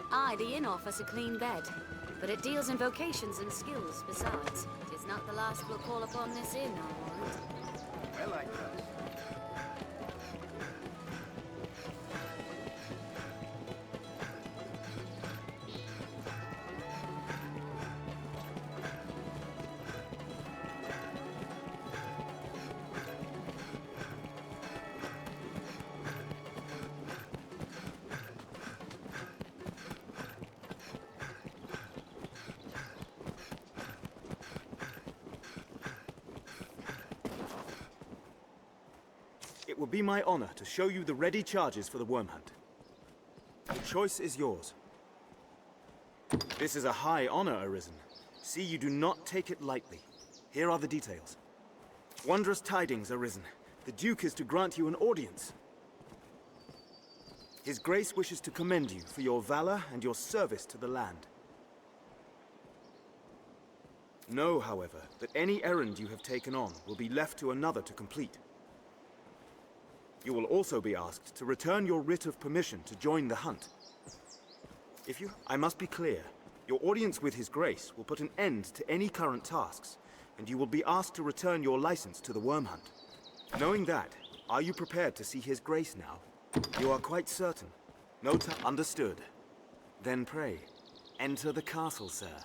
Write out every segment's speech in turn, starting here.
Aye, the inn offers a clean bed, but it deals in vocations and skills besides. 'Tis not the last we'll call upon this inn, I warrant. Well, I trust. It will be my honor to show you the ready charges for the worm hunt. The choice is yours. This is a high honor, Arisen. See, you do not take it lightly. Here are the details. Wondrous tidings, Arisen. The Duke is to grant you an audience. His Grace wishes to commend you for your valor and your service to the land. Know, however, that any errand you have taken on will be left to another to complete. You will also be asked to return your writ of permission to join the hunt. I must be clear, your audience with His Grace will put an end to any current tasks, and you will be asked to return your license to the worm hunt. Knowing that, are you prepared to see His Grace now? You are quite certain. Understood. Then pray, enter the castle, sir.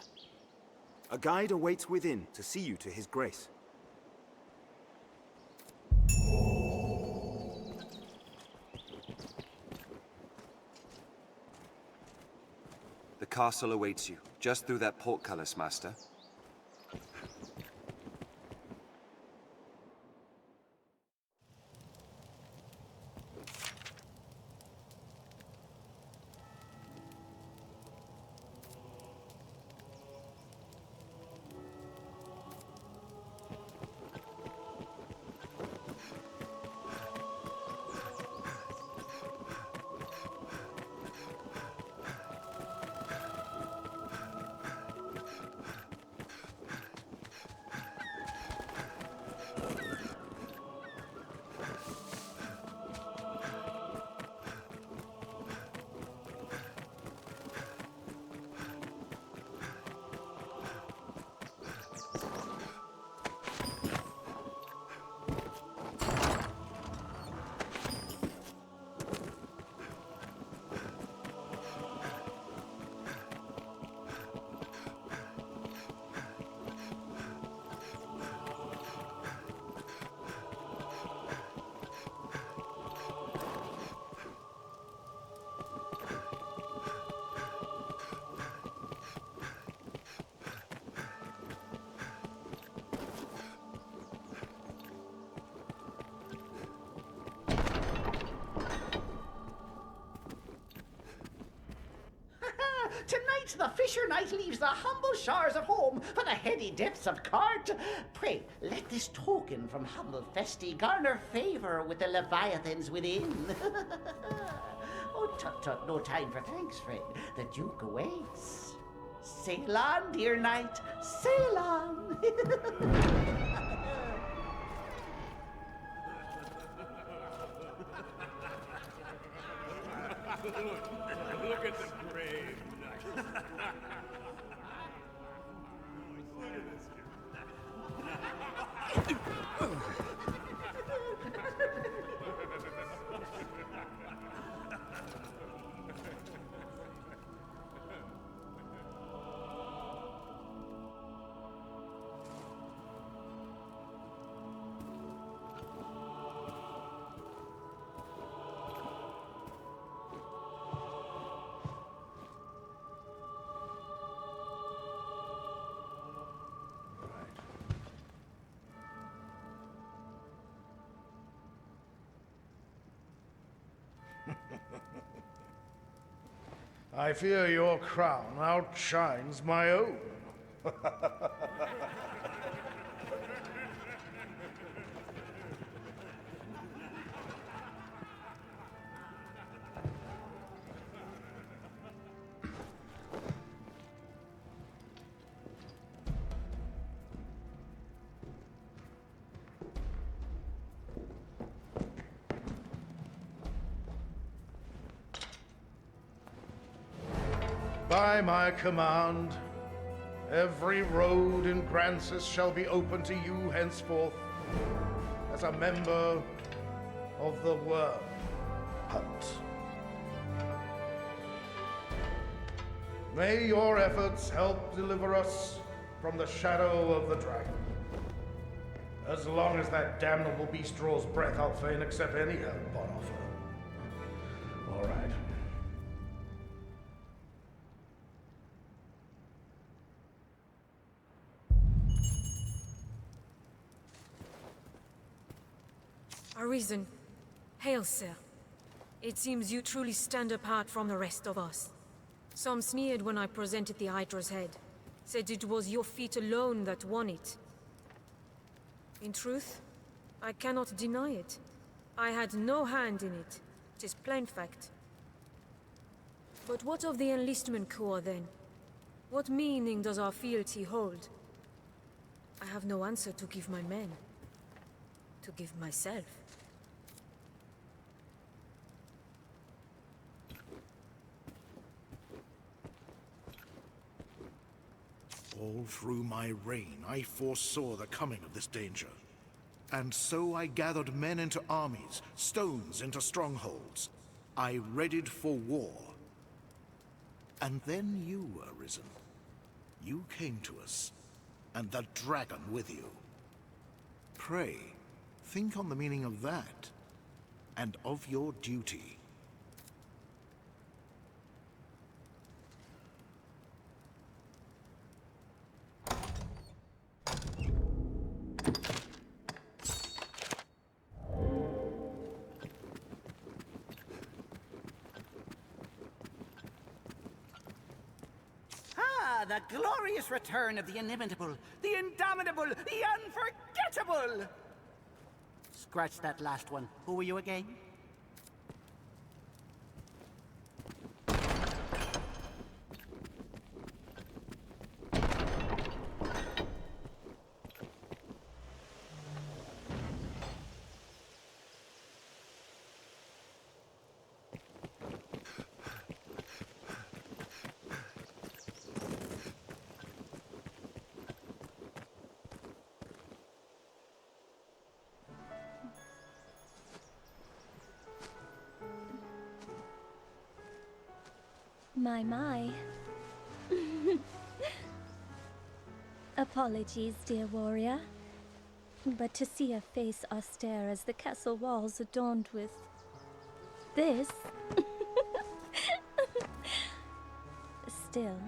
A guide awaits within to see you to His Grace. The castle awaits you, just through that portcullis, Master. Tonight the fisher knight leaves the humble shores of home for the heady depths of court. Pray, let this token from humble Festi garner favor with the leviathans within. Oh, tut-tut, no time for thanks, friend. The Duke awaits. Sail on, dear knight, sail on. Look at the brave knight. Look at this kid. I fear your crown outshines my own. By my command, every road in Grancis shall be open to you henceforth as a member of the Worm Hunt. May your efforts help deliver us from the shadow of the dragon. As long as that damnable beast draws breath, I'll fain accept any help on offer. All right. Arisen. Hail, sir. It seems you truly stand apart from the rest of us. Some sneered when I presented the Hydra's head, said it was your feet alone that won it. In truth, I cannot deny it. I had no hand in it. It is plain fact. But what of the enlistment corps, then? What meaning does our fealty hold? I have no answer to give my men. To give myself. All through my reign, I foresaw the coming of this danger. And so I gathered men into armies, stones into strongholds. I readied for war. And then you were risen. You came to us, and the dragon with you. Pray, think on the meaning of that, and of your duty. The glorious return of the inimitable, the indomitable, the unforgettable! Scratch that last one. Who were you again? My. Apologies, dear warrior. But to see a face austere as the castle walls adorned with this... Still,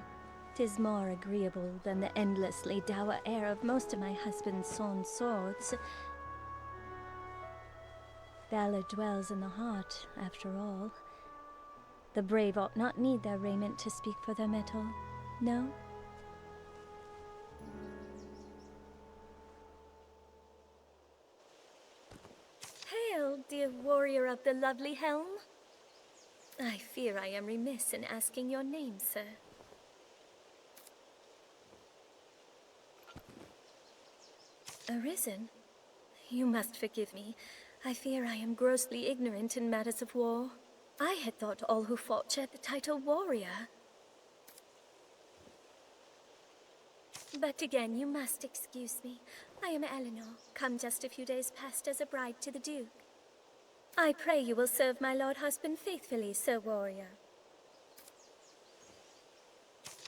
'tis more agreeable than the endlessly dour air of most of my husband's sewn swords. Valor dwells in the heart, after all. The brave ought not need their raiment to speak for their mettle, no? Hail, dear warrior of the lovely helm. I fear I am remiss in asking your name, sir. Arisen? You must forgive me. I fear I am grossly ignorant in matters of war. I had thought all who fought shared the title warrior. But again, you must excuse me. I am Eleanor, come just a few days past as a bride to the Duke. I pray you will serve my lord husband faithfully, Sir Warrior.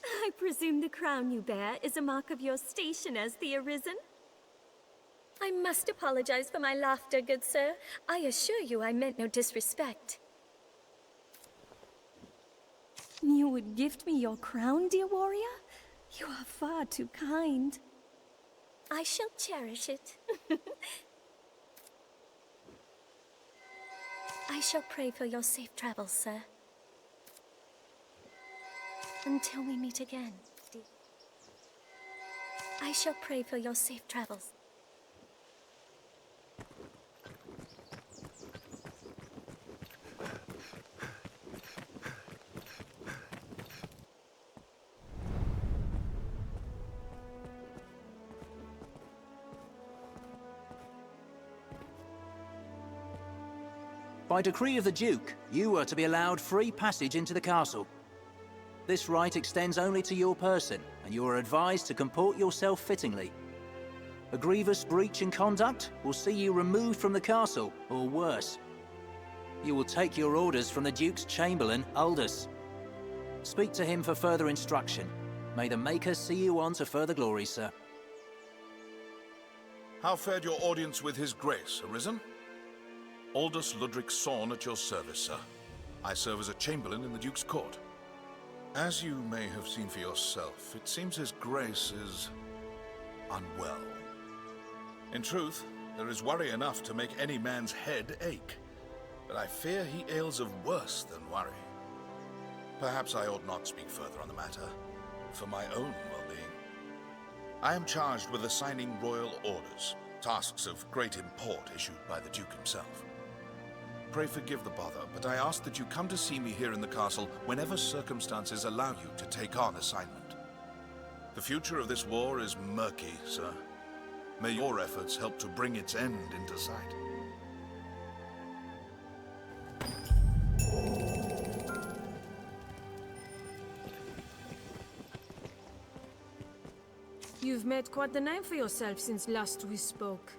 I presume the crown you bear is a mark of your station as the Arisen? I must apologize for my laughter, good sir. I assure you I meant no disrespect. You would gift me your crown, dear warrior? You are far too kind. I shall cherish it. I shall pray for your safe travels, sir. Until we meet again, dear. I shall pray for your safe travels. By decree of the Duke, you are to be allowed free passage into the castle. This right extends only to your person, and you are advised to comport yourself fittingly. A grievous breach in conduct will see you removed from the castle, or worse. You will take your orders from the Duke's Chamberlain, Aldous. Speak to him for further instruction. May the Maker see you on to further glory, sir. How fared your audience with His Grace, Arisen? Aldous Ludric Sorn at your service, sir. I serve as a Chamberlain in the Duke's court. As you may have seen for yourself, it seems His Grace is unwell. In truth, there is worry enough to make any man's head ache. But I fear he ails of worse than worry. Perhaps I ought not speak further on the matter, for my own well-being. I am charged with assigning royal orders, tasks of great import issued by the Duke himself. Pray forgive the bother, but I ask that you come to see me here in the castle whenever circumstances allow you to take on assignment. The future of this war is murky, sir. May your efforts help to bring its end into sight. You've made quite the name for yourself since last we spoke.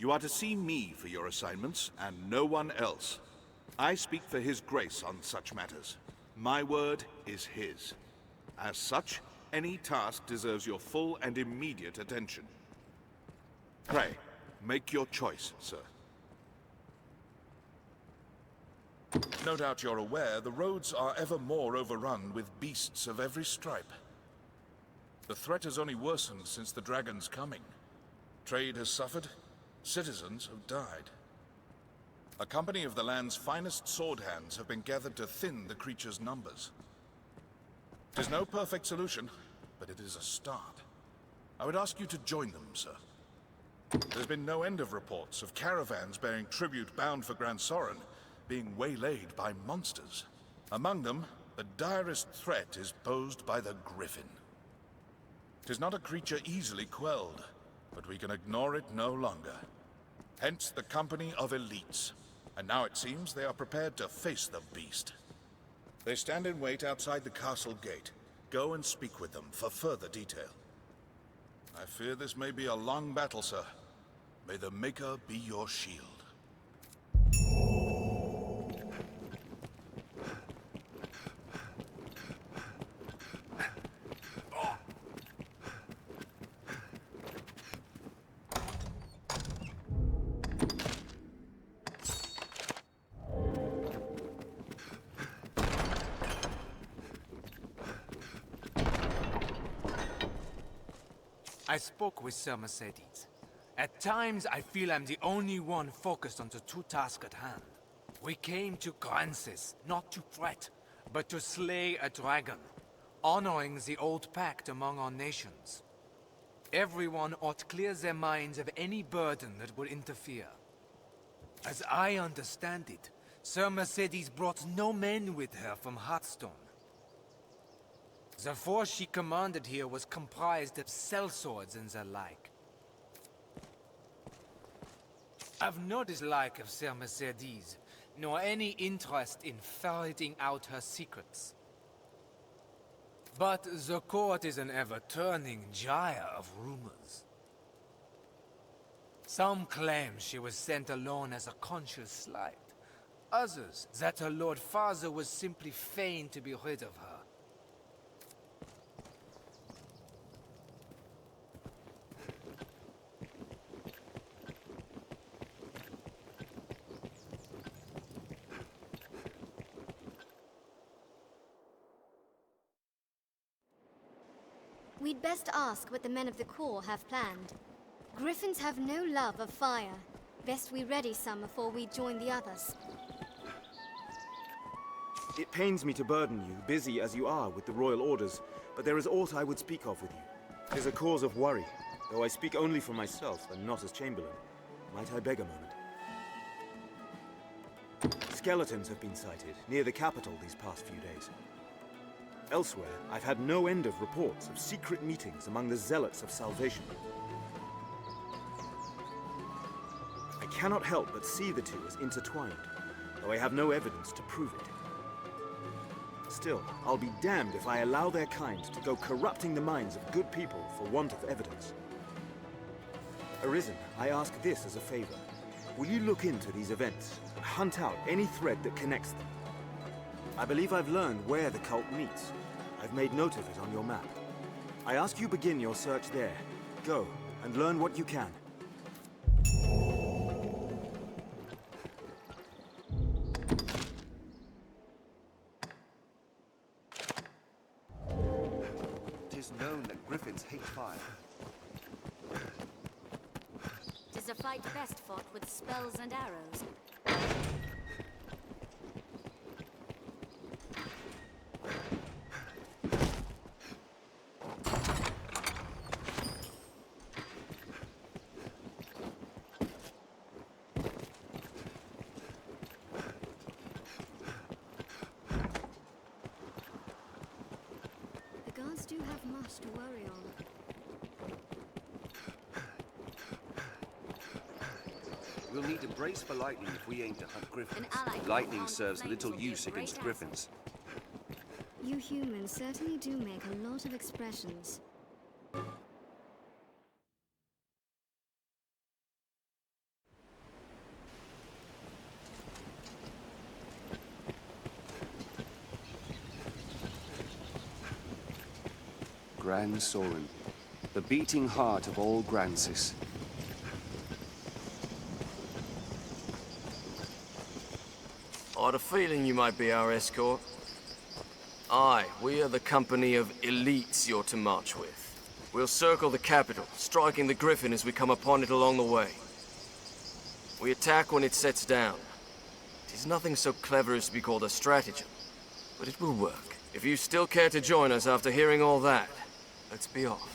You are to see me for your assignments, and no one else. I speak for His Grace on such matters. My word is his. As such, any task deserves your full and immediate attention. Pray, make your choice, sir. No doubt you're aware the roads are ever more overrun with beasts of every stripe. The threat has only worsened since the dragon's coming. Trade has suffered. Citizens have died. A company of the land's finest sword hands have been gathered to thin the creature's numbers. It is no perfect solution, but it is a start. I would ask you to join them, sir. There's been no end of reports of caravans bearing tribute bound for Grand Soren being waylaid by monsters. Among them, the direst threat is posed by the Griffin. It is not a creature easily quelled, but we can ignore it no longer. Hence the company of elites. And now it seems they are prepared to face the beast. They stand in wait outside the castle gate. Go and speak with them for further detail. I fear this may be a long battle, sir. May the Maker be your shield. I spoke with Sir Mercedes. At times, I feel I'm the only one focused on the two tasks at hand. We came to Grancis, not to threat, but to slay a dragon, honoring the old pact among our nations. Everyone ought clear their minds of any burden that would interfere. As I understand it, Sir Mercedes brought no men with her from Hearthstone. The force she commanded here was comprised of sellswords and the like. I've no dislike of Sir Mercedes, nor any interest in ferreting out her secrets. But the court is an ever-turning gyre of rumors. Some claim she was sent alone as a conscious slight. Others, that her Lord Father was simply fain to be rid of her. We'd best ask what the men of the Corps have planned. Griffins have no love of fire. Best we ready some before we join the others. It pains me to burden you, busy as you are with the royal orders, but there is aught I would speak of with you. 'Tis a cause of worry, though I speak only for myself and not as Chamberlain. Might I beg a moment? Skeletons have been sighted near the capital these past few days. Elsewhere, I've had no end of reports of secret meetings among the Zealots of Salvation. I cannot help but see the two as intertwined, though I have no evidence to prove it. Still, I'll be damned if I allow their kind to go corrupting the minds of good people for want of evidence. Arisen, I ask this as a favor. Will you look into these events and hunt out any thread that connects them? I believe I've learned where the cult meets. I've made note of it on your map. I ask you begin your search there. Go, and learn what you can. It is known that griffins hate fire. 'Tis a fight best fought with spells and arrows. The guards do have much to worry on. We'll need to brace for lightning if we aim to hunt griffins. An ally Lightning on the serves flames little will be use a great against asset. griffins. You humans certainly do make a lot of expressions. Grand Soren, the beating heart of all Grancis. I had a feeling you might be our escort. Aye, we are the company of elites you're to march with. We'll circle the capital, striking the Griffin as we come upon it along the way. We attack when it sets down. It is nothing so clever as to be called a stratagem, but it will work. If you still care to join us after hearing all that, let's be off.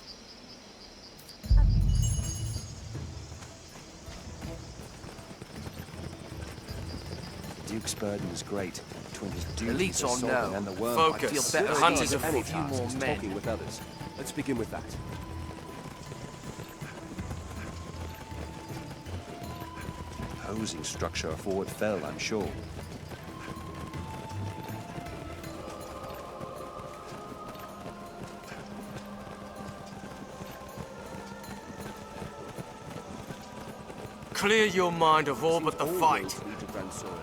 Duke's burden is great. Between his Elites duties or as Sovereign no, and the worm, focus. I feel The better hunt at is a any few task more as men. talking with others. Let's begin with that. Imposing structure a forward fell, I'm sure. Clear your mind of all but the fight. Lead to Grand Soren.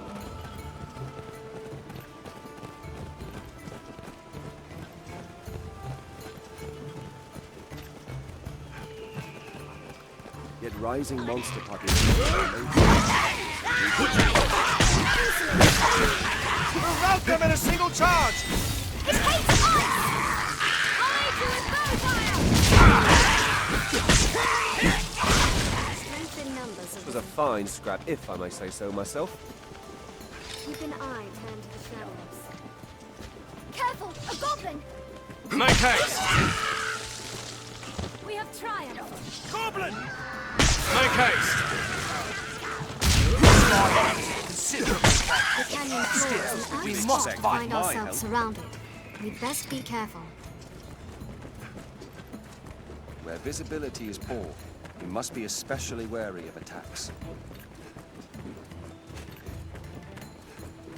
Yet rising monster populations. We'll rout them in a single charge! It hates us! Strength in numbers It of was a fine scrap, if I may say so myself. Keep an eye turned to the shadows. Careful! A goblin! Make haste! We have triumphed! Goblin! Make haste! The canyon floor is we an must outpost. find Find ourselves surrounded. We'd best be careful. Where visibility is poor, we must be especially wary of attacks.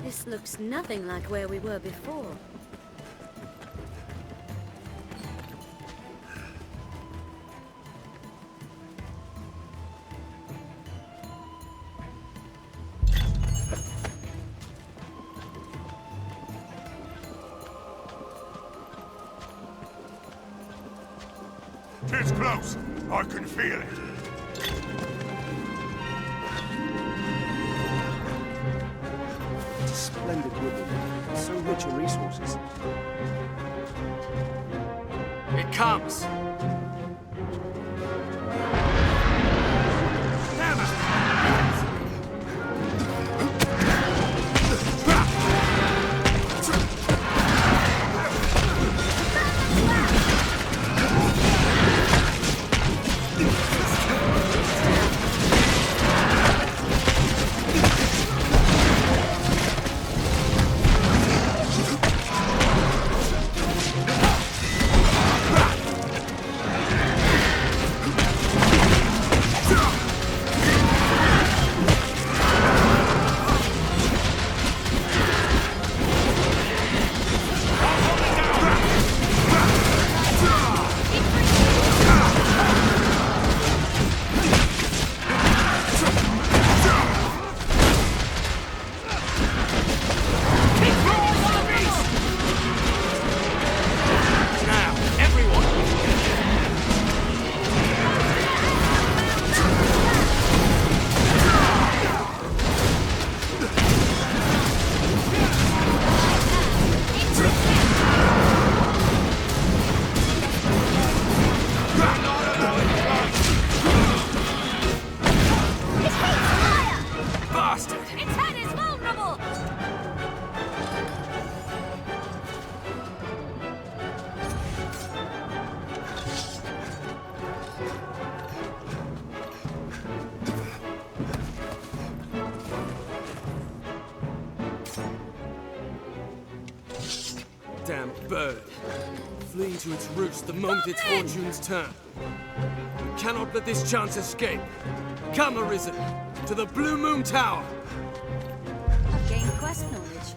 This looks nothing like where we were before. It's close. I can feel it. It's a splendid woodland, so rich in resources. It comes! Damn it! bird, fleeing to its roost the moment its fortunes turn. We cannot let this chance escape. Come, Arisen, to the Blue Moon Tower! I've gained quest knowledge.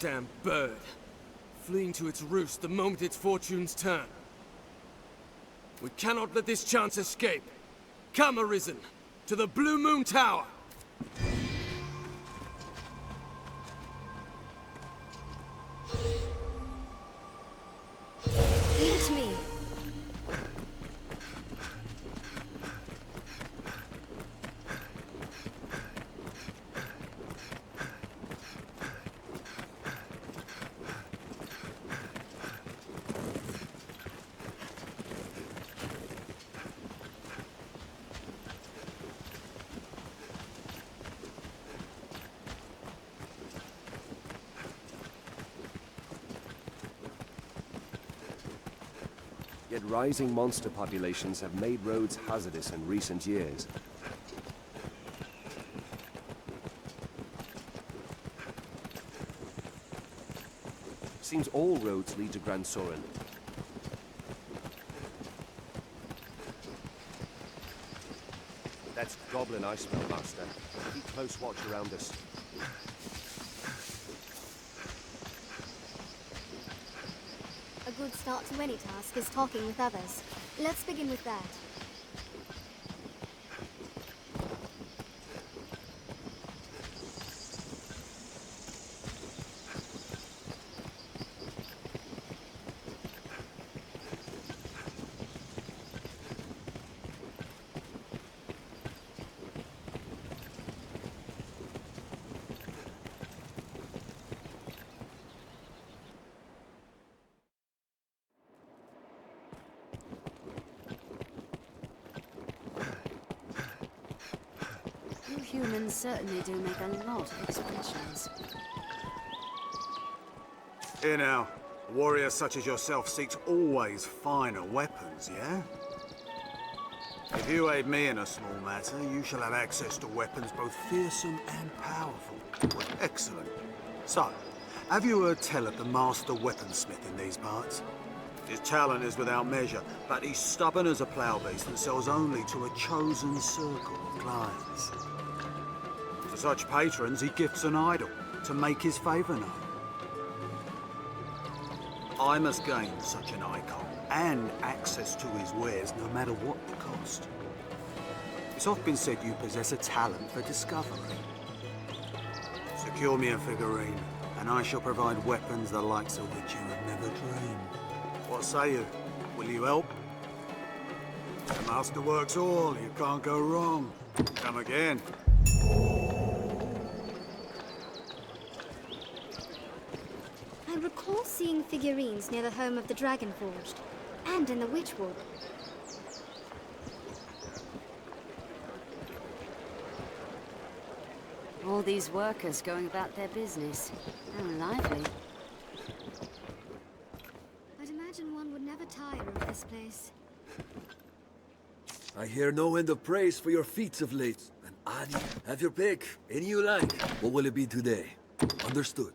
Damn bird, fleeing to its roost the moment its fortunes turn. We cannot let this chance escape. Come, Arisen, to the Blue Moon Tower! Leave it to me. Yet rising monster populations have made roads hazardous in recent years. Seems all roads lead to Grand Soren. That's goblin I smell, Master. Keep close watch around us. A good start to any task is talking with others. Let's begin with that. You humans certainly do make a lot of expressions. Here now, a warrior such as yourself seeks always finer weapons, yeah? If you aid me in a small matter, you shall have access to weapons both fearsome and powerful. Well, excellent. So, have you heard tell of the master weaponsmith in these parts? His talent is without measure, but he's stubborn as a plough beast and sells only to a chosen circle of clients. To such patrons, he gifts an idol to make his favour known. I must gain such an icon and access to his wares no matter what the cost. It's often been said you possess a talent for discovery. Secure me a figurine, and I shall provide weapons the likes of which you have never dreamed. What say you? Will you help? The master works all, you can't go wrong. Come again. I recall seeing figurines near the home of the Dragon Forged, and in the Witchwood. All these workers going about their business. How lively. I'd imagine one would never tire of this place. I hear no end of praise for your feats of late. And Adi, have your pick. Any you like. What will it be today? Understood.